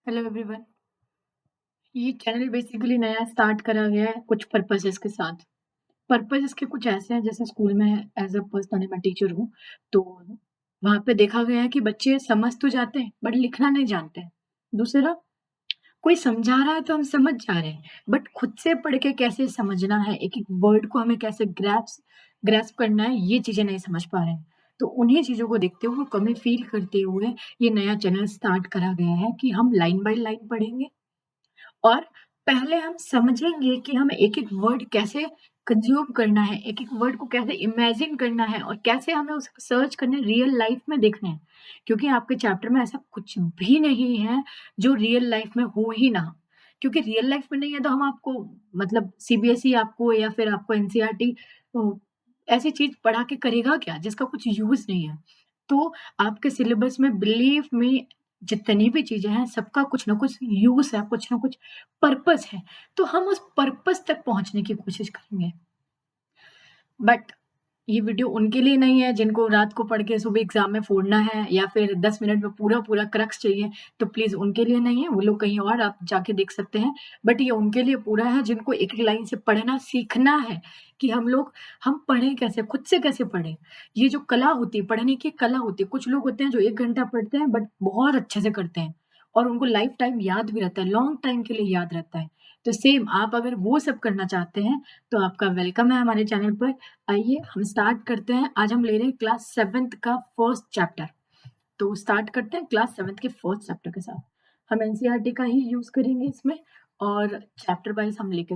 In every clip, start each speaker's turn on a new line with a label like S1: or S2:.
S1: Hello everyone. ये channel basically नया start करा गया है कुछ पर्पसेस के साथ। पर्पस इसके कुछ ऐसे हैं, जैसे स्कूल में एज अ पर्सनली मैं टीचर हूँ, तो वहाँ पे देखा गया है कि बच्चे समझ तो जाते हैं बट लिखना नहीं जानते हैं। दूसरा, कोई समझा रहा है तो हम समझ जा रहे हैं, बट खुद से पढ़ के कैसे समझना है, एक एक वर्ड को हमें कैसे ग्रैस्प करना है, ये चीजें नहीं समझ पा रहे हैं। तो उन्हीं चीजों को देखते हुए, कमी फील करते हुए ये नया चैनल स्टार्ट करा गया है कि हम लाइन बाय लाइन पढ़ेंगे और पहले हम समझेंगे कि हमें एक-एक वर्ड कैसे कंज़्यूम करना है, एक-एक वर्ड को कैसे इमेजिन करना है और कैसे हमें उसको सर्च करना है, रियल लाइफ़ में देखना है। क्योंकि आपके चैप्टर में ऐसा कुछ भी नहीं है, जो रियल लाइफ़ में हो ही ना। क्योंकि रियल लाइफ़ में नहीं है तो हम आपको मतलब सीबीएसई आपको या फिर आपको एनसीईआरटी ऐसी चीज़ पढ़ा के करेगा क्या, जिसका कुछ यूज़ नहीं है। तो आपके सिलेबस में बिलीव मी जितनी भी चीज़ें हैं, सबका कुछ ना कुछ यूज़ है, कुछ ना कुछ पर्पस है, तो हम उस पर्पस तक पहुँचने की कोशिश करेंगे। बट ये वीडियो उनके लिए नहीं है जिनको रात को पढ़ के सुबह एग्ज़ाम में फोड़ना है या फिर 10 मिनट में पूरा-पूरा क्रक्स चाहिए, तो प्लीज़ उनके लिए नहीं है, वो लोग कहीं और आप जाके देख सकते हैं। बट ये उनके लिए पूरा है जिनको एक-एक लाइन से पढ़ना सीखना है कि हम पढ़ें कैसे, खुद से कैसे पढ़ें। ये जो कला होती है, पढ़ने की कला होती है, कुछ लोग होते हैं जो 1 घंटा पढ़ते हैं बट बहुत अच्छे से करते हैं और उनको लाइफ़ टाइम याद भी रहता है, लॉन्ग टाइम के लिए याद रहता है। तो सेम आप अगर वो सब करना चाहते हैं, तो आपका वेलकम है हमारे चैनल पर। आइए हम स्टार्ट करते हैं। आज हम ले रहे हैं क्लास 7th का फर्स्ट चैप्टर। तो स्टार्ट करते हैं क्लास 7th के फर्स्ट चैप्टर के साथ। हम एनसीईआरटी का ही यूज़ करेंगे इसमें और चैप्टर वाइज़ हम लेके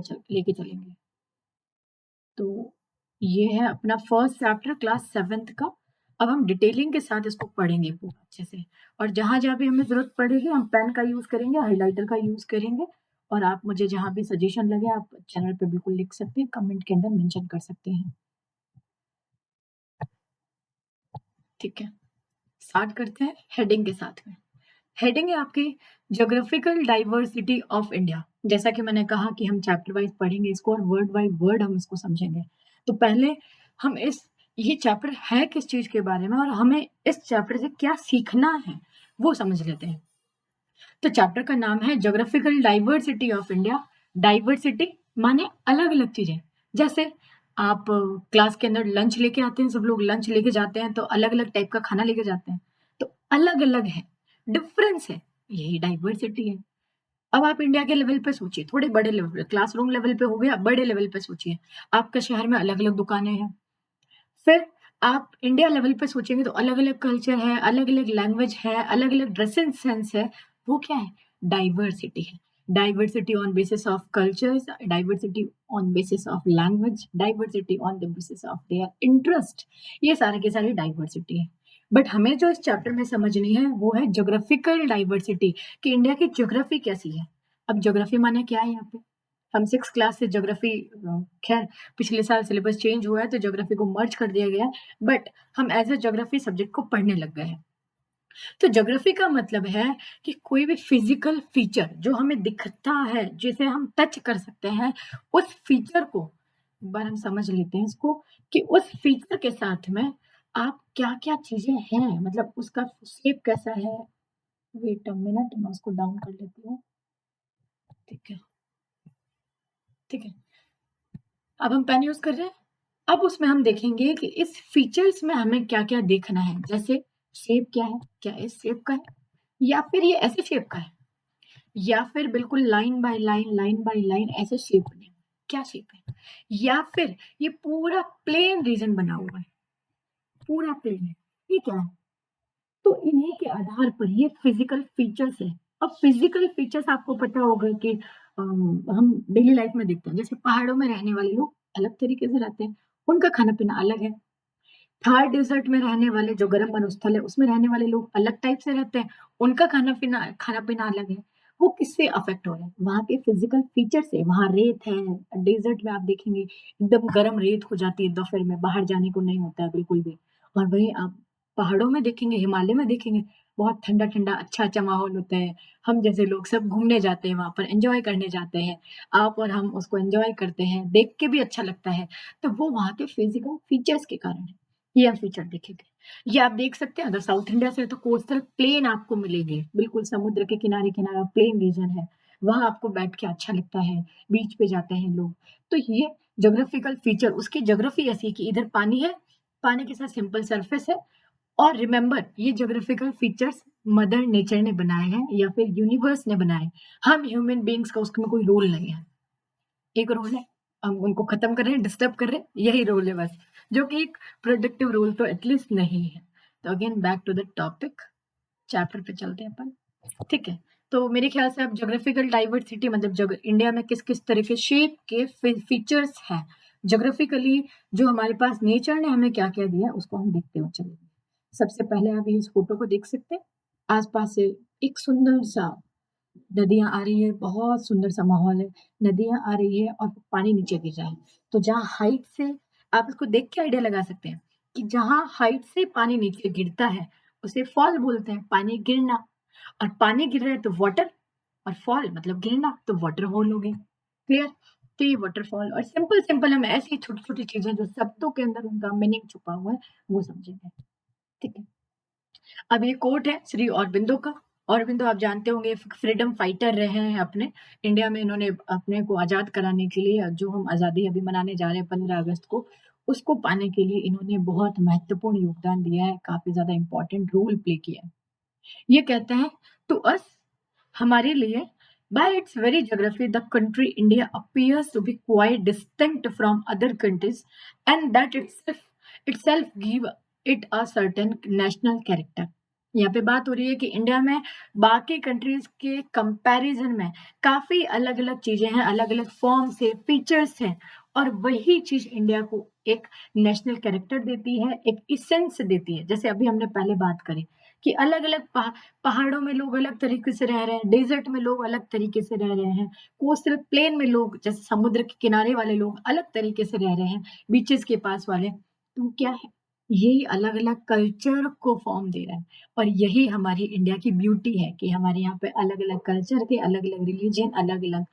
S1: चलेंगे। तो ये है अपना फर्स्ट चैप्टर क्लास 7th का। अब हम डिटेलिंग के साथ इसको पढ़ेंगे पूरा अच्छे से और जहाँ-जहाँ भी हमें ज़रूरत पड़ेगी हम पेन का यूज़ करेंगे, हाइलाइटर का यूज़ करेंगे और आप मुझे जहाँ भी सजेशन लगे आप चैनल पे बिल्कुल लिख सकते हैं, कमेंट के अंदर मेंशन कर सकते हैं। ठीक है? स्टार्ट करते हैं हेडिंग के साथ में। हेडिंग है आपकी ज्योग्राफिकल डाइवर्सिटी ऑफ इंडिया। जैसा कि मैंने कहा कि हम चैप्टर वाइज़ पढ़ेंगे इसको और वर्ड बाय वर्ड हम इसको समझेंगे। तो पहले हम इस ये चैप्टर है किस चीज़ के बारे में और हमें इस चैप्टर से क्या सीखना है, वो समझ लेते हैं। तो चैप्टर का नाम है geographical diversity of India. Diversity माने अलग-अलग चीज़ें। जैसे आप क्लास के अंदर लंच लेके आते हैं, सब लोग लंच लेके जाते हैं तो अलग-अलग टाइप का खाना लेके जाते हैं। तो अलग-अलग है, डिफरेंस है, यही डाइवर्सिटी है। अब आप इंडिया के लेवल पे सोचिए, थोड़े बड़े लेवल पे, क्लासरूम लेवल पे हो गया, बड़े लेवल पे सोचिए। आपके शहर में अलग-अलग दुकानें हैं। फिर आप इंडिया लेवल पे सोचेंगे तो अलग-अलग कल्चर है, अलग-अलग लैंग्वेज है, अलग-अलग ड्रेसिंग सेंस है, वो क्या है? डाइवर्सिटी है। Diversity on basis of cultures, diversity on basis of language, diversity on the basis of their interest, ये सारे के सारे डाइवर्सिटी है। बट हमें जो इस चैप्टर में समझनी है वो है ज्योग्राफिकल डाइवर्सिटी कि इंडिया की ज्योग्राफी कैसी है। अब ज्योग्राफी माने क्या है यहाँ पे? हम 6th क्लास से ज्योग्राफी खैर पिछले साल सिलेबस चेंज हुआ है तो ज्योग्राफी को मर्ज कर दिया गया है, बट हम एज़ अ ज्योग्राफी सब्जेक्ट को पढ़ने लग गए हैं। तो ज्योग्राफी का मतलब है कि कोई भी फिज़िकल फीचर जो हमें दिखता है, जिसे हम टच कर सकते हैं, उस फीचर को एक बार हम समझ लेते हैं इसको कि उस फीचर के साथ में आप क्या-क्या चीज़ें हैं, मतलब उसका शेप कैसा है। वेट अ मिनट मैं उसको डाउन कर लेती हूँ। ठीक है, ठीक है। अब हम पेन यूज़ कर रहे हैं। अब उसमें हम देखेंगे कि इस फीचर्स में हमें क्या-क्या देखना है। जैसे शेप क्या है? क्या इस शेप का है? या फिर ये ऐसे शेप का है? या फिर बिल्कुल लाइन बाय लाइन ऐसे शेप बने हुए हैं। क्या शेप है? या फिर ये पूरा प्लेन रीजन बना हुआ है, पूरा प्लेन है। ये क्या है? तो इन्हीं के आधार पर ये फिज़िकल फीचर्स है। अब फिज़िकल फीचर्स आपको पता होगा कि हम डेली लाइफ में देखते हैं। जैसे पहाड़ों में रहने वाले लोग अलग तरीके से रहते हैं, उनका खाना-पीना अलग है। थार डेज़र्ट में रहने वाले जो गर्म मरुस्थल है, उसमें रहने वाले लोग अलग टाइप से रहते हैं, उनका खाना-पीना अलग है। वो किससे अफ़ेक्ट हो रहा है? वहाँ के फ़िज़िकल फ़ीचर से। वहाँ रेत है, डेज़र्ट में आप देखेंगे एकदम गरम रेत हो जाती है दोपहर में, बाहर जाने को नहीं होता है बिल्कुल भी। और वहीं आप पहाड़ों में देखेंगे, हिमालय में देखेंगे, बहुत ठंडा-ठंडा, अच्छा-अच्छा माहौल होता है। हम जैसे लोग सब घूमने जाते हैं वहाँ पर, एन्जॉय करने जाते हैं। आप और हम उसको एन्जॉय करते हैं, देख के भी अच्छा लगता है। तो वो वहाँ के फ़िज़िकल फ़ीचर्स के कारण है। ये आप फीचर देखेंगे। ये आप देख सकते हैं अगर साउथ इंडिया से है तो कोस्टल प्लेन आपको मिलेंगे, बिल्कुल समुद्र के किनारे-किनारा प्लेन रीजन है, वहाँ आपको बैठ के अच्छा लगता है, बीच पे जाते हैं लोग। तो ये ज्योग्राफिकल फीचर उसकी ज्योग्राफी ऐसी है कि इधर पानी है, पानी के साथ सिंपल सरफेस है और रिमेंबर ये ज्योग्राफिकल फीचर्स मदर नेचर ने बनाए हैं या फिर यूनिवर्स ने बनाए हैं। हम ह्यूमन बीइंग्स का उसमें कोई रोल नहीं है। एक रोल है, हम उनको खत्म कर रहे हैं, डिस्टर्ब कर रहे हैं, यही रोल है बस, जो कि एक प्रोडक्टिव रोल तो एटलीस्ट नहीं है। तो again back to the topic, chapter पे चलते हैं अपन, ठीक है? तो मेरे ख्याल से अब ज्योग्राफिकल डाइवर्सिटी मतलब जग इंडिया में किस-किस तरह के शेप के फीचर्स हैं, ज्योग्राफिकली जो हमारे पास नेचर ने हमें क्या-क्या दिया है, उसको हम देखते हुए चलेंगे। सबसे पहले आप इस फोटो को देख सकते हैं, आस-पास से एक सुंदर-सा नदियाँ आ रही है, बहुत सुंदर सा माहौल है। नदियाँ आ रही है और पानी नीचे गिर रहा है। तो जहाँ हाइट से आप इसको देख के आइडिया लगा सकते हैं कि जहाँ हाइट से पानी नीचे गिरता है, उसे फॉल बोलते हैं, पानी गिरना। और पानी गिर रहा है तो वाटर और फॉल मतलब गिरना, तो वाटर होल हो गई। क्लियर? तो ये वाटरफॉल और सिंपल-सिंपल हम ऐसी छोटी-छोटी चीज़ें जो शब्दों के अंदर उनका मीनिंग छुपा हुआ है, वो समझेंगे। ठीक है? अब ये कोट है श्री अरबिंदो का। अरबिंदो आप जानते होंगे फ्रीडम फाइटर रहे हैं अपने इंडिया में। इन्होंने अपने को आज़ाद कराने के लिए जो हम आज़ादी अभी मनाने जा रहे हैं 15 अगस्त को, उसको पाने के लिए इन्होंने बहुत महत्वपूर्ण योगदान दिया है, काफ़ी ज़्यादा इम्पोर्टेंट रोल प्ले किया है। ये कहते हैं टू अस हमारे लिए by its very geography the country India appears to be quite distinct from other countries and that itself give it a certain national character. यहाँ पे बात हो रही है कि इंडिया में बाकी कंट्रीज के कंपैरिजन में काफी अलग-अलग चीजें हैं, अलग-अलग फॉर्म्स है, फीचर्स हैं और वही चीज इंडिया को एक नेशनल कैरेक्टर देती है, एक इसेंस देती है। जैसे अभी हमने पहले बात करी कि अलग-अलग पहाड़ों में लोग अलग तरीके से रह रहे हैं, डेज़र्ट में लोग अलग तरीके से रह रहे हैं, कोस्टल प्लेन में लोग जैसे समुद्र के किनारे वाले लोग अलग तरीके से रह रहे हैं, बीचेज़ के पास वाले। तो क्या है, यही अलग-अलग कल्चर को फ़ॉर्म दे रहा है और यही हमारी इंडिया की ब्यूटी है कि हमारे यहाँ पे अलग-अलग कल्चर के, अलग-अलग रिलिजन, अलग-अलग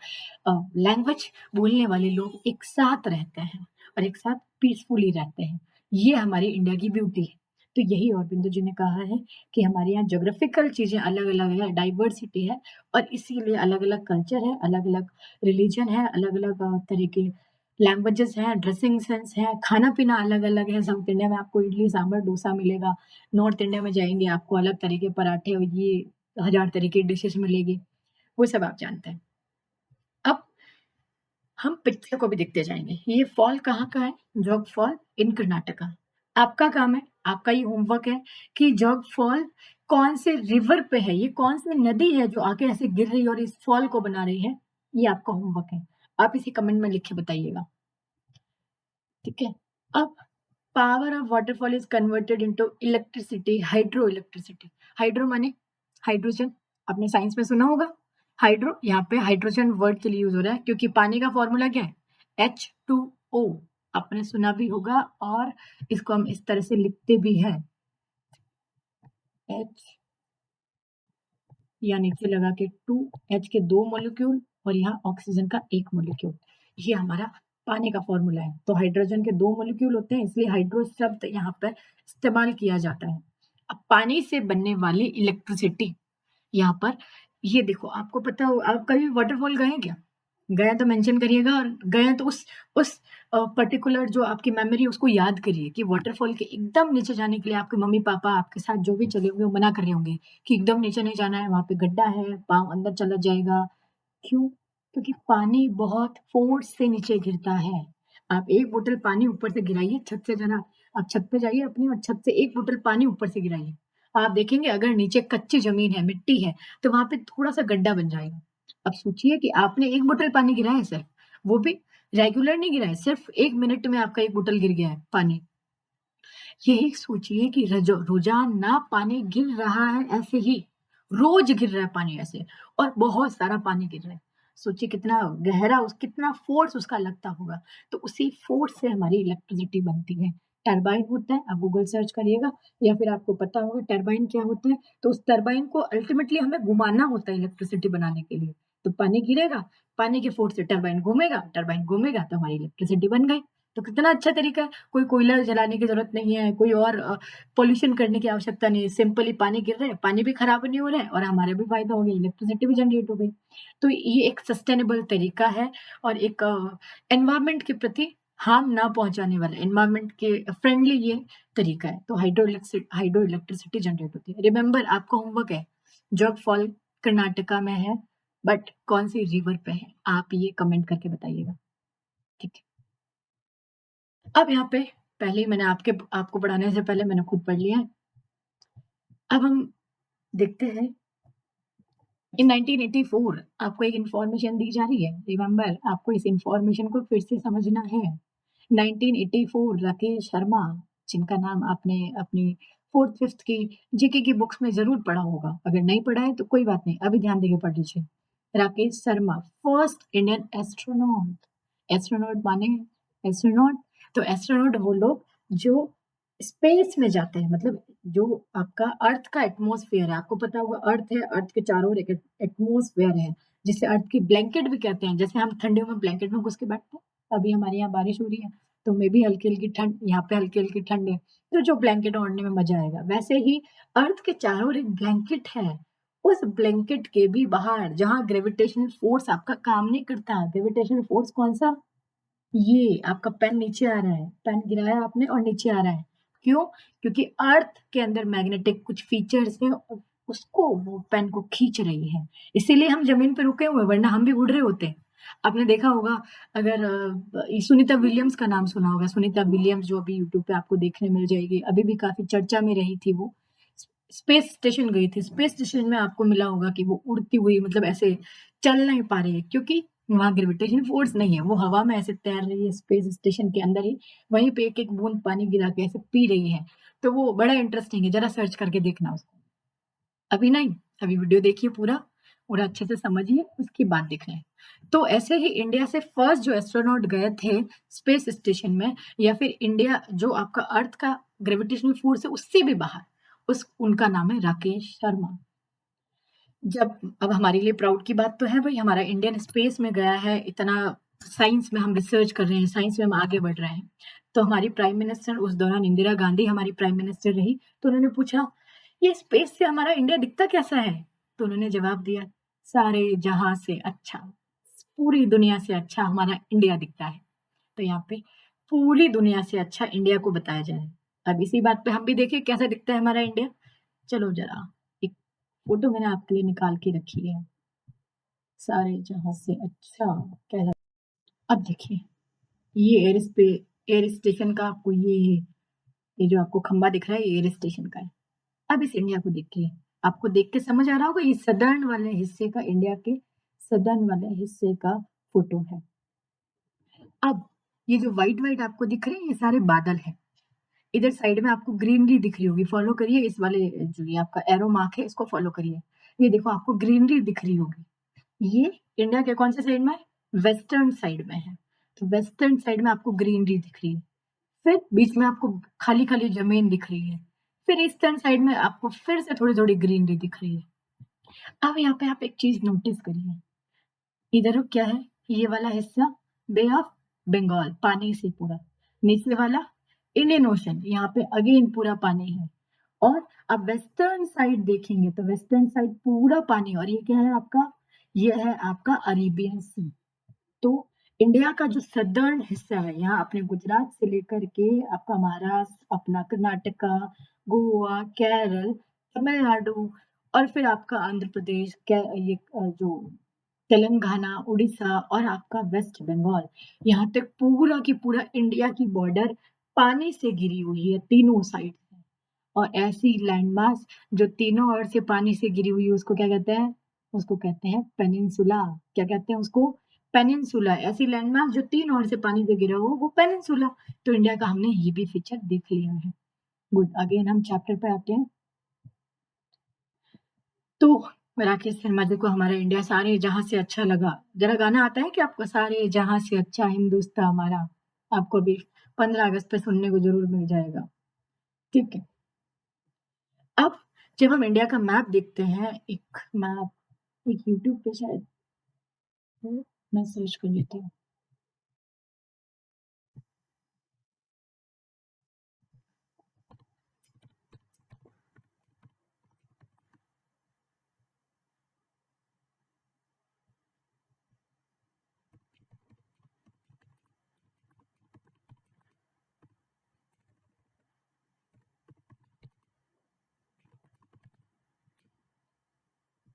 S1: लैंग्वेज बोलने वाले लोग एक साथ रहते हैं और एक साथ पीसफुली रहते हैं। ये हमारी इंडिया की ब्यूटी है। तो यही अरबिंदो जी ने कहा है कि हमारे यहाँ ज्योग्राफिकल चीज़ें अलग-अलग है, डाइवर्सिटी है और इसीलिए अलग-अलग कल्चर है, अलग-अलग रिलिजन है, अलग-अलग तरह के लैंग्वेजेज़ हैं, ड्रेसिंग सेंस है, खाना-पीना अलग-अलग है। साउथ इंडिया में आपको इडली, सांभर, डोसा मिलेगा। नॉर्थ इंडिया में जाएँगे आपको अलग तरह के पराठे और ये हज़ार तरह की डिशेज़ मिलेगी। वो सब आप जानते हैं। अब हम पिक्चर को भी देखते जाएँगे। ये फॉल कहाँ का है? जोग फॉल इन कर्नाटका। आपका काम है, आपका ये होमवर्क है कि जोग फॉल कौन से रिवर पे है, ये कौन-सी नदी है जो आके ऐसे गिर रही है और इस फॉल को बना रही है, ये आपका होमवर्क है। आप इसे कमेंट में लिख के बताइएगा, ठीक है? अब power of waterfall is converted into electricity, hydro electricity. Hydro माने हाइड्रोजन, आपने साइंस में सुना होगा। हाइड्रो यहाँ पे हाइड्रोजन वर्ड के लिए यूज़ हो रहा है क्योंकि पानी का फ़ॉर्मूला क्या है? H2O। आपने सुना भी होगा और इसको हम इस तरह से लिखते भी हैं। H या नीचे लगा के 2 H के 2 मॉलिक्यूल और यहाँ ऑक्सीजन का 1 मॉलिक्यूल। ये हमारा पानी का फ़ॉर्मूला है। तो हाइड्रोजन के 2 मॉलिक्यूल होते हैं इसलिए हाइड्रो शब्द यहाँ पर इस्तेमाल किया जाता है। अब पानी से बनने वाली इलेक्ट्रिसिटी यहाँ पर ये देखो आपको पता हो आप कभी वाटरफॉल गए हैं क्या? गए तो मेंशन करिएगा और गए हैं तो उस पर्टिकुलर जो आपकी मेमोरी है उसको याद करिए कि वाटरफॉल के एकदम नीचे जाने के लिए आपके मम्मी-पापा आपके साथ जो भी चले होंगे वो मना कर रहे होंगे कि एकदम नीचे नहीं जाना है, वहाँ पे गड्ढा है, पाँव अंदर चला जाएगा। क्यों? क्योंकि पानी बहुत फ़ोर्स से नीचे गिरता है। आप 1 बोतल पानी ऊपर से गिराइए छत से ज़रा आप छत पे जाइए अपनी और छत से 1 बोतल पानी ऊपर से गिराइए। आप देखेंगे अगर नीचे कच्ची ज़मीन है, मिट्टी है, तो वहाँ पे थोड़ा-सा गड्ढा बन जाएगा। अब सोचिए कि आपने 1 बोतल पानी गिराया है सिर्फ, वो भी रेगुलर नहीं गिरा है, सिर्फ 1 मिनट में आपका 1 बोतल गिर गया है पानी। यही सोचिए कि रोज़ाना पानी गिर रहा है ऐसे ही, रोज़ गिर रहा है पानी ऐसे और बहुत सारा पानी गिर रहा है। सोचिए कितना गहरा उस कितना फ़ोर्स उसका लगता होगा। तो उसी फ़ोर्स से हमारी इलेक्ट्रिसिटी बनती है। टरबाइन होता है, आप गूगल सर्च करिएगा या फिर आपको पता होगा टरबाइन क्या होता है। तो उस टरबाइन को अल्टीमेटली हमें घुमाना होता है इलेक्ट्रिसिटी बनाने के लिए। तो पानी गिरेगा, पानी के फ़ोर्स से टरबाइन घूमेगा तो हमारी इलेक्ट्रिसिटी बन गई। तो कितना अच्छा तरीका है, कोई कोयला जलाने की ज़रूरत नहीं है, कोई और पॉल्यूशन करने की आवश्यकता नहीं है, सिंपली पानी गिर रहा है, पानी भी खराब नहीं हो रहा है और हमारा भी फ़ायदा हो गया, इलेक्ट्रिसिटी भी जनरेट हो गई। तो ये एक सस्टेनेबल तरीका है और एक एनवायरनमेंट के प्रति हार्म ना पहुँचाने वाला, एनवायरनमेंट के फ्रेंडली ये तरीका है। तो हाइड्रो इलेक्ट्रिसिटी जनरेट होती है। रिमेंबर आपका होमवर्क है, जॉग फॉल कर्नाटका में है, बट कौन-सी रिवर पे है? आप ये कमेंट करके बताइएगा, ठीक है? अब यहाँ पे पहले ही मैंने आपको पढ़ाने से पहले मैंने खुद पढ़ लिया है। अब हम देखते हैं इन 1984 आपको एक इन्फॉर्मेशन दी जा रही है। रिमेंबर आपको इस इन्फॉर्मेशन को फिर से समझना है। 1984 राकेश शर्मा, जिनका नाम आपने अपनी 4th-5th की जीके की बुक्स में ज़रूर पढ़ा होगा। अगर नहीं पढ़ा है तो कोई बात नहीं, अभी ध्यान देके पढ़ लीजिए। Rakesh Sharma first Indian astronaut. Astronaut माने एस्ट्रोनॉट, तो एस्ट्रोनॉट वो लोग जो स्पेस में जाते हैं, मतलब जो आपका अर्थ का एटमॉस्फेयर है, आपको पता होगा अर्थ है, अर्थ के चारों ओर एक एटमॉस्फेयर है, जिसे अर्थ की ब्लैंकेट भी कहते हैं। जैसे हम ठंडियों में ब्लैंकेट में घुस के बैठते हैं, अभी हमारे यहाँ बारिश हो रही है, तो मे बी हल्की-हल्की ठंड, यहाँ पे हल्की-हल्की ठंड है, तो जो ब्लैंकेट ओढ़ने में मज़ा आएगा। वैसे ही अर्थ के चारों ओर एक ब्लैंकेट है, उस ब्लैंकेट के भी बाहर जहाँ ग्रेविटेशनल फोर्स आपका काम नहीं करता, ग्रेविटेशनल फोर्स कौन-सा? ये आपका पेन नीचे आ रहा है, पेन गिराया आपने और नीचे आ रहा है। क्यों? क्योंकि अर्थ के अंदर मैग्नेटिक कुछ फीचर्स हैं उसको वो पेन को खींच रही है। इसीलिए हम ज़मीन पे रुके हुए हैं, वरना हम भी उड़ रहे होते। आपने देखा होगा अगर सुनीता विलियम्स का नाम सुना होगा, सुनीता विलियम्स जो अभी यूट्यूब पे आपको देखने मिल जाएगी, अभी भी काफ़ी चर्चा में रही थी वो। स्पेस स्टेशन गई थी, स्पेस स्टेशन में आपको मिला होगा कि वो उड़ती हुई मतलब ऐसे चल नहीं पा रही है क्योंकि वहाँ ग्रेविटेशन फोर्स नहीं है, वो हवा में ऐसे तैर रही है स्पेस स्टेशन के अंदर ही, वहीं पे एक-एक बूँद पानी गिरा के ऐसे पी रही है। तो वो बड़ा इंटरेस्टिंग है, ज़रा सर्च करके देखना उसको। अभी नहीं, अभी वीडियो देखिए पूरा और अच्छे से समझिए, उसके बाद देखना है। तो ऐसे ही इंडिया से फर्स्ट जो एस्ट्रोनॉट गए थे स्पेस स्टेशन में या फिर इंडिया जो आपका अर्थ का ग्रेविटेशनल फोर्स है उससे भी बाहर, उस उनका नाम है राकेश शर्मा। जब अब हमारे लिए प्राउड की बात तो है भई हमारा इंडियन स्पेस में गया है, इतना साइंस में हम रिसर्च कर रहे हैं, साइंस में हम आगे बढ़ रहे हैं। तो हमारी प्राइम मिनिस्टर उस दौरान इंदिरा गांधी हमारी प्राइम मिनिस्टर रही, तो उन्होंने पूछा, "ये स्पेस से हमारा इंडिया दिखता कैसा है?" तो उन्होंने जवाब दिया, "सारे जहाँ से अच्छा, पूरी दुनिया से अच्छा हमारा इंडिया दिखता है।" तो यहाँ पे पूरी दुनिया से अच्छा इंडिया को बताया जा रहा है। अब इसी बात पे हम भी देखें कैसा दिखता है हमारा इंडिया? चलो ज़रा एक फ़ोटो मैंने आपके लिए निकाल के रखी है। सारे जहाँ से अच्छा कैसा अब देखिए, ये एयर स्टेशन का आपको ये जो आपको खंभा दिख रहा है, ये एयर स्टेशन का है। अब इस इंडिया को देखिए, आपको देख के समझ आ रहा होगा ये सदर्न वाले हिस्से का इंडिया के सदर्न वाले हिस्से का फ़ोटो है। अब ये जो व्हाइट-व्हाइट आपको दिख रहे हैं, ये सारे बादल हैं। इधर साइड में आपको ग्रीनरी दिख रही होगी, फ़ॉलो करिए इस वाले जो ये आपका एरो मार्क है, इसको फ़ॉलो करिए। ये देखो आपको ग्रीनरी दिख रही होगी। ये इंडिया के कौन-से साइड में है? वेस्टर्न साइड में है। तो वेस्टर्न साइड में आपको ग्रीनरी दिख रही है। फिर बीच में आपको खाली-खाली ज़मीन दिख रही है। फिर ईस्टर्न साइड में आपको फिर से थोड़ी-थोड़ी ग्रीनरी दिख रही है। अब यहाँ पे आप एक चीज़ नोटिस करिए, इधर क्या है? ये वाला हिस्सा बे ऑफ बंगाल, पानी से पूरा। नीचे वाला इंडियन ओशन, यहाँ पे अगेन पूरा पानी है। और आप वेस्टर्न साइड देखेंगे तो वेस्टर्न साइड पूरा पानी और ये क्या है आपका? ये है आपका अरेबियन सी। तो इंडिया का जो सदर्न हिस्सा है, यहाँ अपने गुजरात से लेकर के आपका महाराष्ट्र, अपना कर्नाटका, गोवा, केरल, तमिलनाडु और फिर आपका आंध्र प्रदेश, ये जो तेलंगाना, उड़ीसा और आपका वेस्ट बंगाल, यहाँ तक पूरा की पूरा इंडिया की बॉर्डर पानी से घिरी हुई है तीनों साइड से। और ऐसी लैंडमास जो तीनों ओर से पानी से घिरी हुई है उसको क्या कहते हैं? उसको कहते हैं पेनिनसुला। क्या कहते हैं उसको? पेनिनसुला। ऐसी लैंडमास जो तीन ओर से पानी से घिरा हो वो पेनिनसुला। तो इंडिया का हमने ये भी फीचर देख लिया है। गुड, अगेन हम चैप्टर पे आते हैं। तो राकेश शर्मा जी को हमारा इंडिया सारे जहाँ से अच्छा लगा। ज़रा गाना आता है क्या आपको? सारे जहाँ से अच्छा हिंदुस्तां हमारा। आपको अभी 15 अगस्त पे सुनने को ज़रूर मिल जाएगा। ठीक है। अब जब हम इंडिया का मैप देखते हैं, एक मैप एक यूट्यूब पे शायद है, मैं सर्च कर लेती हूँ।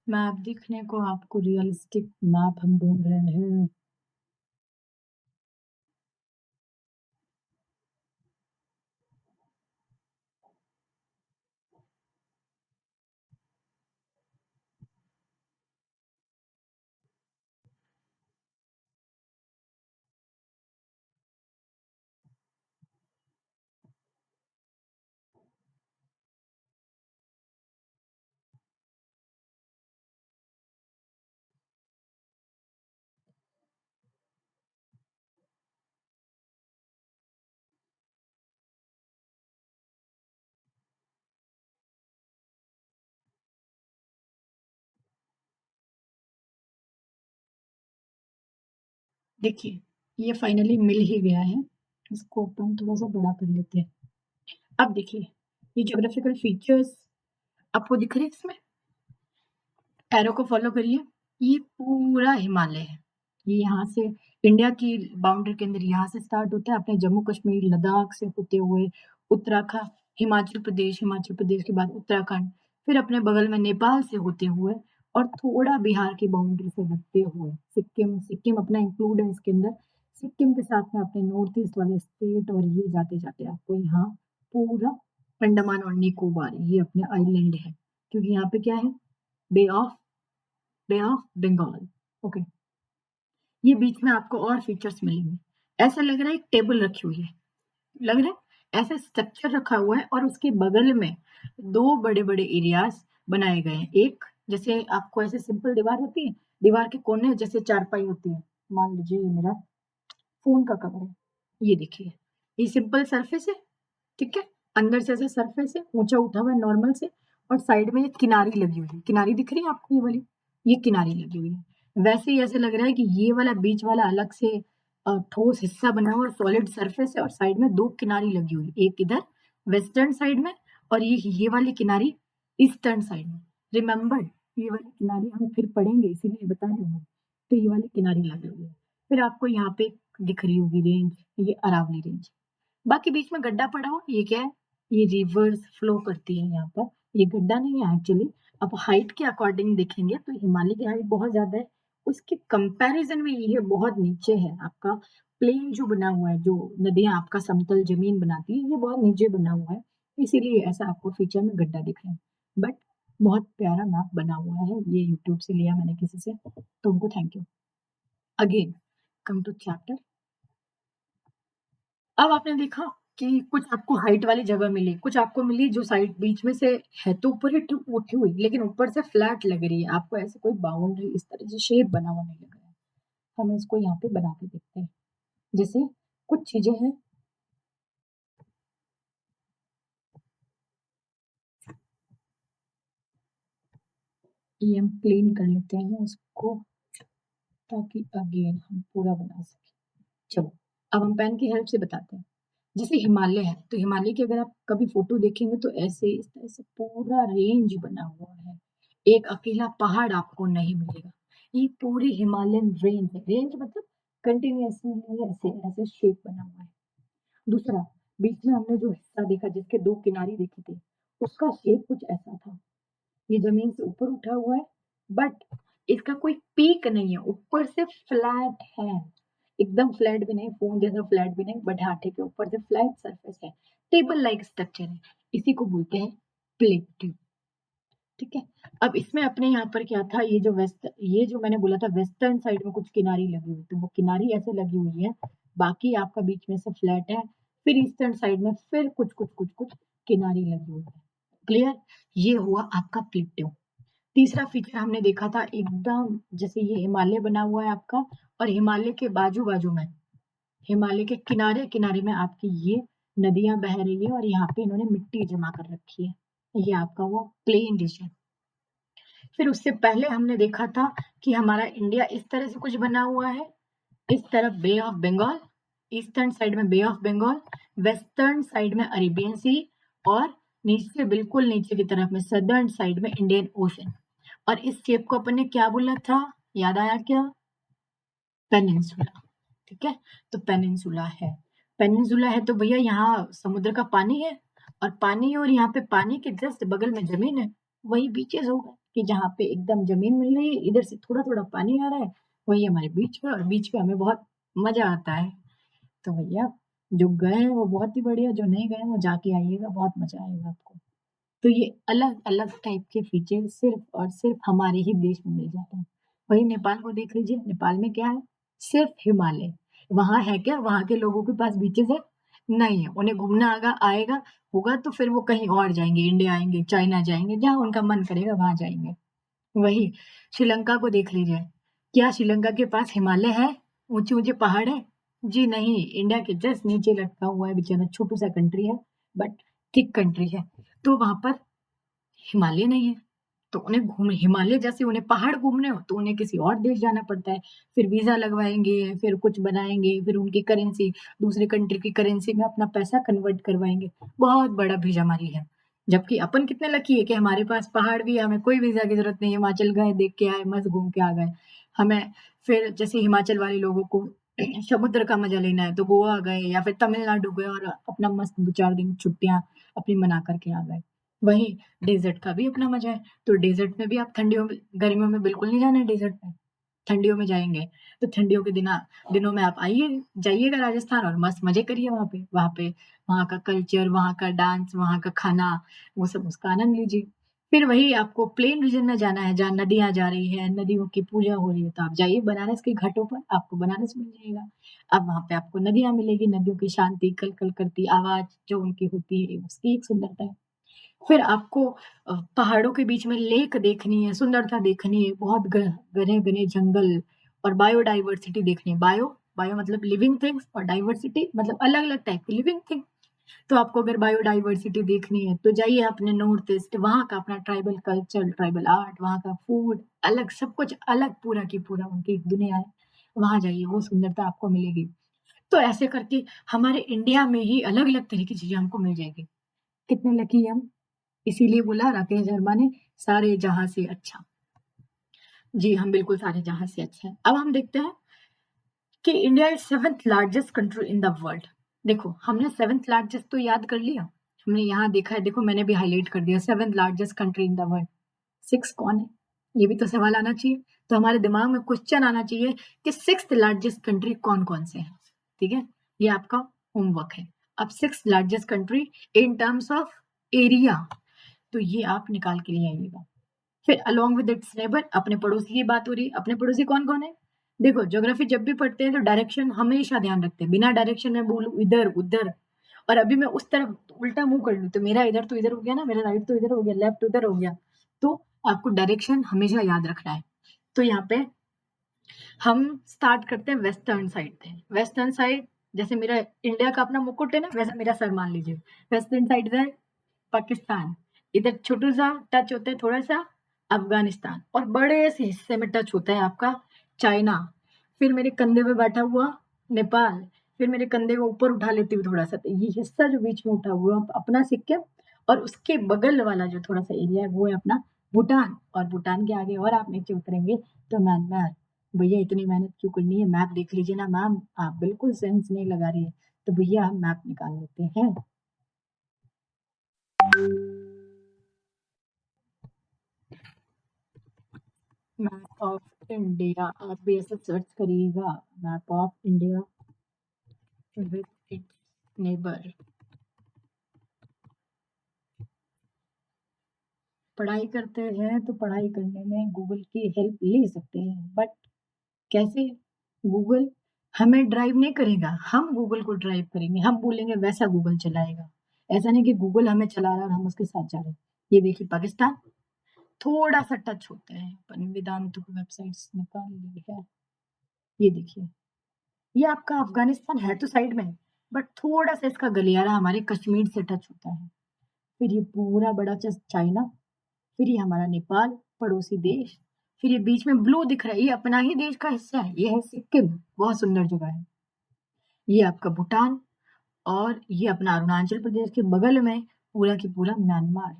S1: मैप दिखने को आपको रियलिस्टिक मैप हम ढूँढ रहे हैं। देखिए, ये फाइनली मिल ही गया है। इसको अपन थोड़ा-सा बड़ा कर लेते हैं। अब देखिए, ये ज्योग्राफिकल फीचर्स आपको दिख रहे हैं इसमें? एरो को फ़ॉलो करिए, ये पूरा हिमालय है। ये यहाँ से इंडिया की बाउंड्री के अंदर यहाँ से स्टार्ट होता है, अपने जम्मू-कश्मीर, लद्दाख से होते हुए उत्तराखंड, हिमाचल प्रदेश के बाद उत्तराखंड, फिर अपने बगल में नेपाल से होते हुए और थोड़ा बिहार की बाउंड्री से लगते हुए सिक्किम सिक्किम अपना इंक्लूड है इसके अंदर। सिक्किम के साथ में अपने नॉर्थ ईस्ट वाले स्टेट और ये जाते-जाते आपको यहाँ पूरा अंडमान और निकोबार ये अपने आइलैंड है। क्योंकि यहाँ पे क्या है? Bay of bay of Bengal. Okay, ये बीच में आपको और फीचर्स मिलेंगे। ऐसा लग रहा है एक टेबल रखी हुई है, लग रहा है? ऐसा स्ट्रक्चर रखा हुआ है और उसके बगल में 2 बड़े-बड़े एरियाज़ बनाए गए हैं। एक जैसे आपको ऐसे सिंपल दीवार होती है, दीवार के कोने जैसे चारपाई होती है, मान लीजिए ये मेरा फ़ोन का कवर है। ये देखिए, ये सिंपल सरफेस है, ठीक है? अंदर से ऐसे सरफेस है, ऊँचा उठा हुआ है नॉर्मल से और साइड में ये किनारी लगी हुई है। किनारी दिख रही है आपको ये वाली? ये किनारी लगी हुई है। वैसे ही ऐसे लग रहा है कि ये वाला बीच वाला अलग से ठोस हिस्सा बना हुआ है और सॉलिड सरफेस है और साइड में 2 किनारी लगी हुई है। एक इधर वेस्टर्न साइड में और ये वाली किनारी ईस्टर्न साइड में। रिमेंबर ये वाली किनारी हम फिर पढ़ेंगे इसीलिए बता रही हूँ। तो ये वाली किनारी लगी हुई है। फिर आपको यहाँ पे दिख रही होगी रेंज, ये अरावली रेंज। बाकी बीच में गड्ढा पड़ा हो, ये क्या है? ये रिवर्स फ्लो करती है यहाँ पर। ये गड्ढा नहीं है एक्चुअली। आप हाइट के अकॉर्डिंग देखेंगे तो हिमालय की हाइट बहुत ज़्यादा है। उसके कंपैरिज़न में ये बहुत नीचे है। आपका प्लेन जो बना हुआ है, जो नदियाँ आपका समतल ज़मीन बनाती है, ये बहुत नीचे बना हुआ है। इसीलिए ऐसा आपको फीचर में गड्ढा दिख रहा है। बट बहुत प्यारा मैप बना हुआ है। ये यूट्यूब से लिया मैंने किसी से, तो उनको thank you. Again come to chapter. अब आपने देखा कि कुछ आपको हाइट वाली जगह मिली, कुछ आपको मिली जो साइड बीच में से है तो ऊपर ही उठी हुई, लेकिन ऊपर से फ्लैट लग रही है। आपको ऐसे कोई बाउंड्री इस तरह से शेप बना हुआ नहीं लग रहा है। हम इसको यहाँ पे बना के देखते हैं। जैसे कुछ चीज़ें हैं, ये हम क्लीन कर लेते हैं उसको ताकि अगेन हम पूरा बना सकें। चलो, अब हम पेन की हेल्प से बताते हैं। जैसे हिमालय है, तो हिमालय की अगर आप कभी फ़ोटो देखेंगे तो ऐसे इस तरह से पूरा रेंज बना हुआ है। एक अकेला पहाड़ आपको नहीं मिलेगा। ये पूरी हिमालयन रेंज है। रेंज मतलब कंटीन्यूअसली ऐसे ऐसे शेप बना हुआ है। दूसरा, बीच में हमने जो हिस्सा देखा जिसके 2 किनारे देखे थे, उसका शेप कुछ ऐसा था। ये ज़मीन से ऊपर उठा हुआ है, बट इसका कोई पीक नहीं है, ऊपर से फ्लैट है। एकदम फ्लैट भी नहीं, फ़ोन जैसा फ्लैट भी नहीं, बट हाँ, ठीक है, ऊपर से फ्लैट सरफेस है। टेबल लाइक स्ट्रक्चर है। इसी को बोलते हैं प्लेट्यू, ठीक है? अब इसमें अपने यहाँ पर क्या था, ये जो मैंने बोला था वेस्टर्न साइड में कुछ किनारी लगी हुई, तो वो किनारी ऐसे लगी हुई है, बाकी आपका बीच में से फ्लैट है, फिर ईस्टर्न साइड में फिर कुछ किनारी लगी हुई है। क्लियर? ये हुआ आपका प्लेट्यू। तीसरा फीचर हमने देखा था एकदम जैसे ये हिमालय बना हुआ है आपका और हिमालय के बाजू-बाजू में, हिमालय के किनारे-किनारे में आपकी ये नदियाँ बह रही है और यहाँ पे इन्होंने मिट्टी जमा कर रखी है। ये आपका वो प्लेन रीजन। फिर उससे पहले हमने देखा था कि हमारा इंडिया इस तरह से कुछ बना हुआ है, इस तरफ बे ऑफ बंगाल, ईस्टर्न साइड में बे ऑफ बंगाल, वेस्टर्न साइड में अरेबियन सी और नीचे बिल्कुल नीचे की तरफ में सदर्न साइड में इंडियन ओशन। और इस शेप को अपन ने क्या बोला था? याद आया क्या? पेनिनसुला, ठीक है? तो पेनिनसुला है। पेनिनसुला है तो भैया यहाँ समुद्र का पानी है और पानी और यहाँ पे पानी के जस्ट बगल में ज़मीन है, वही बीचेज़ हो गए। कि जहाँ पे एकदम ज़मीन मिल रही है, इधर से थोड़ा-थोड़ा पानी आ रहा है, वही हमारे बीच पे और बीच पे हमें बहुत मज़ा आता है। तो भैया जो गए हैं वो बहुत ही बढ़िया, जो नहीं गए हैं वो जाके आइएगा, बहुत मज़ा आएगा आपको। तो ये अलग-अलग टाइप के फीचर सिर्फ़ और सिर्फ़ हमारे ही देश में मिल जाते हैं। वहीं नेपाल को देख लीजिए, नेपाल में क्या है? सिर्फ़ हिमालय। वहाँ है क्या? वहाँ के लोगों के पास बीचेज़ है? नहीं है। उन्हें घूमना आएगा होगा तो फिर वो कहीं और जाएँगे, इंडिया आएँगे, चाइना जाएँगे, जहाँ उनका मन करेगा वहाँ जाएँगे। वही श्रीलंका को देख लीजिए। क्या श्रीलंका के पास हिमालय है? ऊँचे-ऊँचे पहाड़ हैं? जी नहीं, इंडिया के जस्ट नीचे लटका हुआ है बेचारा छोटू-सा कंट्री है, बट थिक कंट्री है। तो वहाँ पर हिमालय नहीं है, तो उन्हें घूम हिमालय जैसे उन्हें पहाड़ घूमने हो, तो उन्हें किसी और देश जाना पड़ता है। फिर वीज़ा लगवाएँगे, फिर कुछ बनाएँगे, फिर उनकी करेंसी दूसरे कंट्री की करेंसी में अपना पैसा कन्वर्ट करवाएँगे। बहुत बड़ा भीजामारी है। जबकि अपन कितने लकी है कि हमारे पास पहाड़ भी है, हमें कोई वीज़ा की ज़रूरत नहीं है, हिमाचल गए, देख के आए, मस्त घूम के आ गए। हमें फिर जैसे हिमाचल वाले लोगों को समुद्र का मज़ा लेना है, तो गोवा गए या फिर तमिलनाडु गए और अपना मस्त 2-4 दिन छुट्टियाँ अपनी मना कर के आ गए। वहीं डेज़र्ट का भी अपना मज़ा है, तो डेज़र्ट में भी आप ठंडियों में गर्मियों में बिल्कुल नहीं जाना है डेज़र्ट में, ठंडियों में जाएँगे, तो ठंडियों के दिनों में आप जाइएगा राजस्थान और मस्त मज़े करिए वहाँ पे। वहाँ का कल्चर, वहाँ का डांस, वहाँ का खाना, वो सब उसका आनंद लीजिए। फिर वही आपको प्लेन रीजन में जाना है, जहाँ नदियाँ जा रही हैं, नदियों की पूजा हो रही है, तो आप जाइए बनारस के घाटों पर, आपको बनारस मिल जाएगा। अब वहाँ पे आपको नदियाँ मिलेगी, नदियों की शांति, कल-कल करती आवाज़ जो उनकी होती है, उसकी एक सुंदरता है। फिर आपको पहाड़ों के बीच में लेक देखनी है, सुंदरता देखनी है, बहुत घने-घने जंगल और बायोडायवर्सिटी देखनी है। बायो मतलब लिविंग थिंग्स और डायवर्सिटी मतलब अलग-अलग टाइप की लिविंग थिंग। तो आपको अगर बायोडायवर्सिटी देखनी है, तो जाइए अपने नॉर्थ ईस्ट, वहाँ का अपना ट्राइबल कल्चर, ट्राइबल आर्ट, वहाँ का फूड अलग, सब कुछ अलग पूरा की पूरा उनकी एक दुनिया है। वहाँ जाइए, वो सुंदरता आपको मिलेगी। तो ऐसे करके हमारे इंडिया में ही अलग-अलग तरह की चीज़ें हमको मिल जाएगी। कितने लकी हैं हम। इसीलिए बोला राकेश शर्मा ने सारे जहाँ से अच्छा। जी, हम बिल्कुल सारे जहाँ से अच्छे हैं। अब हम देखते हैं कि India is 7th largest country in the world. देखो, हमने 7th लार्जेस्ट तो याद कर लिया। हमने यहाँ देखा है, देखो मैंने भी हाइलाइट कर दिया 7th largest country in the world. 6 कौन है? ये भी तो सवाल आना चाहिए। तो हमारे दिमाग में क्वेश्चन आना चाहिए कि 6th लार्जेस्ट कंट्री कौन-कौन से हैं? ठीक है? ये आपका होमवर्क है। अब 6th largest country in terms of area, तो ये आप निकाल के ले आइएगा। फिर अलोंग विद इट्स नेबर अपने पड़ोसी की बात हो रही है। अपने पड़ोसी कौन-कौन है? देखो ज्योग्राफी जब भी पढ़ते हैं तो डायरेक्शन हमेशा ध्यान रखते हैं। बिना डायरेक्शन में बोलूँ इधर, उधर और अभी मैं उस तरफ उल्टा मुँह कर लूँ तो मेरा इधर तो इधर हो गया ना, मेरा राइट तो इधर हो गया, लेफ्ट उधर हो गया। तो आपको डायरेक्शन हमेशा याद रखना है। तो यहाँ पे हम स्टार्ट करते हैं वेस्टर्न साइड से। वेस्टर्न साइड जैसे मेरा इंडिया का अपना मुकुट है ना, वैसा मेरा सर मान लीजिए। वेस्टर्न साइड इधर पाकिस्तान, इधर छोटू-सा टच होता है थोड़ा-सा अफ़गानिस्तान और बड़े से हिस्से में टच होता है आपका चाइना। फिर मेरे कंधे पे बैठा हुआ नेपाल, फिर मेरे कंधे को ऊपर उठा लेती हूँ थोड़ा-सा, तो ये हिस्सा जो बीच में उठा हुआ अपना सिक्किम और उसके बगल वाला जो थोड़ा-सा एरिया है वो है अपना भूटान और भूटान के आगे और आप नीचे उतरेंगे तो म्यांमार। भैया इतनी मेहनत क्यों करनी है? मैप देख लीजिए ना मैम, आप बिल्कुल सेंस नहीं लगा रही है। तो भैया हम मैप निकाल लेते हैं। मैप ऑफ इंडिया आप भी ऐसे सर्च करिएगा, map of India with its neighbour. पढ़ाई करते हैं तो पढ़ाई करने में गूगल की हेल्प ले सकते हैं, बट कैसे? गूगल हमें ड्राइव नहीं करेगा, हम गूगल को ड्राइव करेंगे, हम बोलेंगे वैसा गूगल चलाएगा। ऐसा नहीं कि गूगल हमें चला रहा है और हम उसके साथ जा रहे हैं। ये देखिए पाकिस्तान थोड़ा सा टच होता है, अपन वेदांत की वेबसाइट्स निकाल ली है। ये देखिए, ये आपका अफ़गानिस्तान है तो साइड में, बट थोड़ा-सा इसका गलियारा हमारे कश्मीर से टच होता है। फिर ये पूरा बड़ा चाइना, फिर ये हमारा नेपाल, पड़ोसी देश, फिर ये बीच में ब्लू दिख रहा है, ये अपना ही देश का हिस्सा है, ये है सिक्किम, बहुत सुंदर जगह है। ये आपका भूटान और ये अपना अरुणाचल प्रदेश के बगल में पूरा की पूरा म्यांमार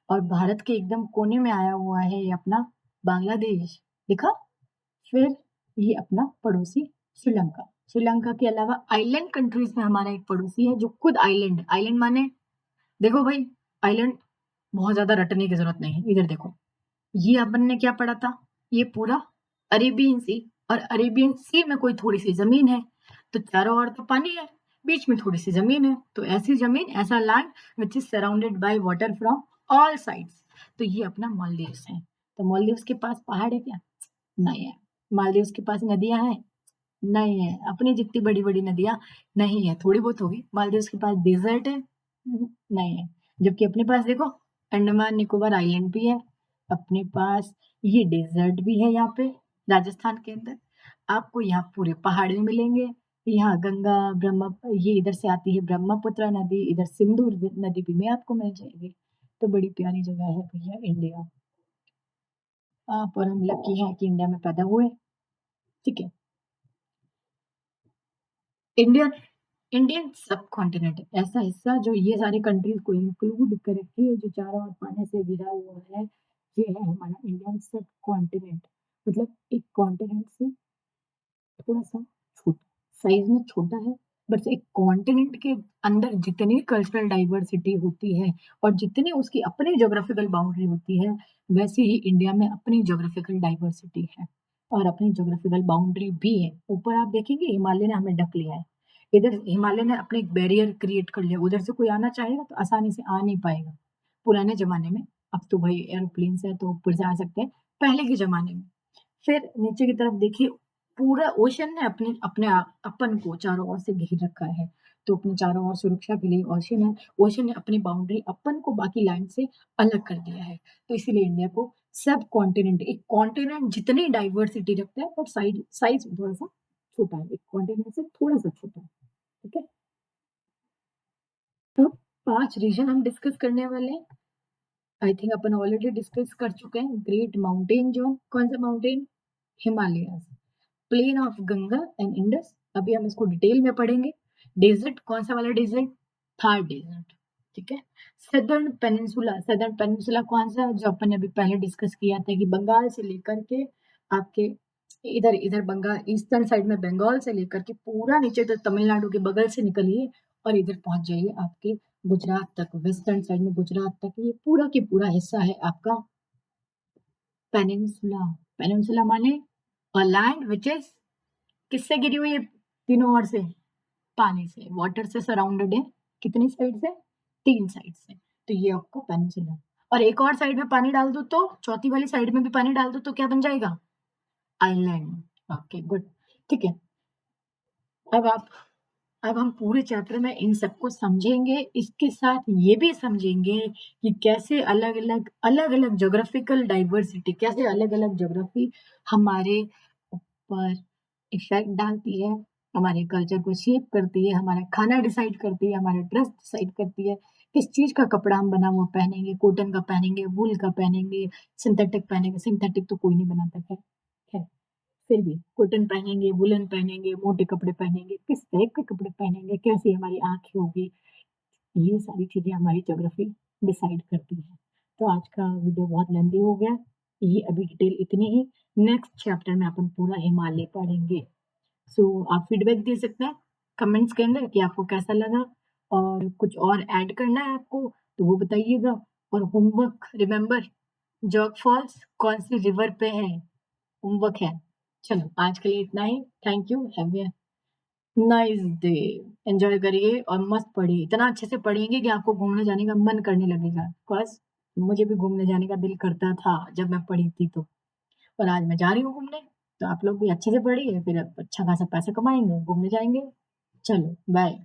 S1: और भारत के एकदम कोने में आया हुआ है ये अपना बांग्लादेश, दिखा? फिर ये अपना पड़ोसी श्रीलंका। श्रीलंका के अलावा आइलैंड कंट्रीज़ में हमारा एक पड़ोसी है जो खुद आइलैंड आइलैंड माने देखो भाई आइलैंड बहुत ज़्यादा रटने की ज़रूरत नहीं है। इधर देखो, ये अपन ने क्या पढ़ा था? ये पूरा अरेबियन सी, और अरेबियन सी में कोई थोड़ी-सी ज़मीन है, तो चारों ओर तो पानी है, बीच में थोड़ी-सी ज़मीन है, तो ऐसी ज़मीन, ऐसा land which is surrounded by water from all sides, तो ये अपना मालदीव्स है। तो मालदीव्स के पास पहाड़ है क्या? नहीं है। मालदीव्स के पास नदियाँ हैं? नहीं है। अपनी जितनी बड़ी-बड़ी नदियाँ नहीं है, थोड़ी बहुत होगी। मालदीव्स के पास डेज़र्ट है? नहीं है। जबकि अपने पास देखो, अंडमान निकोबार आइलैंड भी है, अपने पास ये डेज़र्ट भी है यहाँ पे, राजस्थान के अंदर। आपको यहाँ पूरे पहाड़ भी मिलेंगे, यहाँ गंगा, ये इधर से आती है ब्रह्मपुत्र नदी, इधर सिंधु नदी भी आपको मिल जाएगी। तो बड़ी प्यारी जगह है भैया इंडिया। आप और हम लकी हैं कि इंडिया में पैदा हुए, ठीक है। इंडियन इंडियन सब कॉन्टिनेंट ऐसा हिस्सा जो ये सारी कंट्रीज को इंक्लूड करके जो चारों ओर पानी से घिरा हुआ है, ये है हमारा इंडियन सब कॉन्टिनेंट। मतलब एक कॉन्टिनेंट से थोड़ा सा छोटा, साइज में छोटा है, बट एक कॉन्टिनेंट के अंदर जितनी कल्चरल डाइवर्सिटी होती है और जितनी उसकी अपनी ज्योग्राफिकल बाउंड्री होती है, वैसे ही इंडिया में अपनी ज्योग्राफिकल डाइवर्सिटी है और अपनी ज्योग्राफिकल बाउंड्री भी है। ऊपर आप देखेंगे हिमालय ने हमें ढक लिया है, इधर हिमालय ने अपने एक बैरियर क्रिएट कर लिया, उधर से कोई आना चाहेगा तो आसानी से आ नहीं पाएगा। पुराने जमाने में, अब तो भाई एरोप्लेन है तो ऊपर से आ सकते हैं, पहले के जमाने में। फिर नीचे की तरफ देखिए, पूरा ओशन ने अपने अपने अपन को चारों ओर से घेर रखा है, तो अपने चारों ओर सुरक्षा के लिए ओशन है। ओशन ने अपनी बाउंड्री अपन को बाकी लैंड से अलग कर दिया है, तो इसीलिए इंडिया को सब कॉन्टिनेंट, एक कॉन्टिनेंट जितनी डाइवर्सिटी रखता है और साइज थोड़ा सा छोटा है, एक कॉन्टिनेंट से थोड़ा सा छोटा है, ठीक है। तो 5 रीजन हम डिस्कस करने वाले हैं। आई थिंक अपन ऑलरेडी डिस्कस कर चुके हैं। ग्रेट माउंटेन जोन, कौन सा mountain? Himalayas. Plain of Ganga and Indus, अभी हम इसको डिटेल में पढ़ेंगे। डेजर्ट, कौन सा वाला डेजर्ट? थार डेजर्ट, ठीक है। सदर्न पेनिनसुला कौन सा, जो अपन ने अभी पहले डिस्कस किया था कि बंगाल से लेकर के आपके इधर इधर बंगाल ईस्टर्न साइड में, बंगाल से लेकर के पूरा नीचे तक तमिलनाडु के बगल से निकलिए और इधर पहुंच जाइए आपके गुजरात तक, वेस्टर्न साइड में गुजरात तक, ये पूरा की पूरा हिस्सा है आपका पेनिनसुला। पेनिनसुला माने अ लैंड व्हिच इज किससे घिरी हुई है? तीनों ओर से पानी से, वाटर से सराउंडेड है। कितनी साइड से? 3 साइड से। तो ये आपका पेनिनसुला। और एक और साइड में पानी डाल दो तो, चौथी वाली साइड में भी पानी डाल दो तो क्या बन जाएगा? आइलैंड। ओके, गुड, ठीक है। अब आप अब हम पूरे चैप्टर में इन सबको समझेंगे, इसके साथ ये भी समझेंगे कि कैसे अलग-अलग ज्योग्राफिकल डाइवर्सिटी, कैसे अलग-अलग ज्योग्राफी हमारे ऊपर इफ़ेक्ट डालती है, हमारे कल्चर को शेप करती है, हमारा खाना डिसाइड करती है, हमारा ड्रेस डिसाइड करती है, किस चीज़ का कपड़ा हम बना हुआ पहनेंगे, कॉटन का पहनेंगे, वूल का पहनेंगे, सिंथेटिक पहनेंगे, सिंथेटिक तो कोई नहीं बनाता खैर। फिर भी कॉटन पहनेंगे, वूलन पहनेंगे, मोटे कपड़े पहनेंगे, किस टाइप के कपड़े पहनेंगे, कैसी हमारी आँखें होगी, ये सारी चीज़ें हमारी ज्योग्राफी डिसाइड करती है। तो आज का वीडियो बहुत लेंथी हो गया, ये अभी डिटेल इतनी ही। नेक्स्ट चैप्टर में अपन पूरा हिमालय पढ़ेंगे। सो आप फीडबैक दे सकते हैं कमेंट्स के अंदर कि आपको कैसा लगा, और कुछ और ऐड करना है आपको तो वो बताइएगा। और होमवर्क रिमेंबर, जॉग फॉल्स कौन सी रिवर पे है, होमवर्क है। चलो आज के लिए इतना ही। Thank you, have a nice day. Enjoy करिए और मस्त पढ़िए, इतना अच्छे से पढ़ेंगे कि आपको घूमने जाने का मन करने लगेगा। बिकॉज मुझे भी घूमने जाने का दिल करता था जब मैं पढ़ी थी तो, और आज मैं जा रही हूँ घूमने। तो आप लोग भी अच्छे से पढ़िए, फिर अच्छा खासा पैसा कमाएंगे, घूमने जाएंगे। चलो बाय।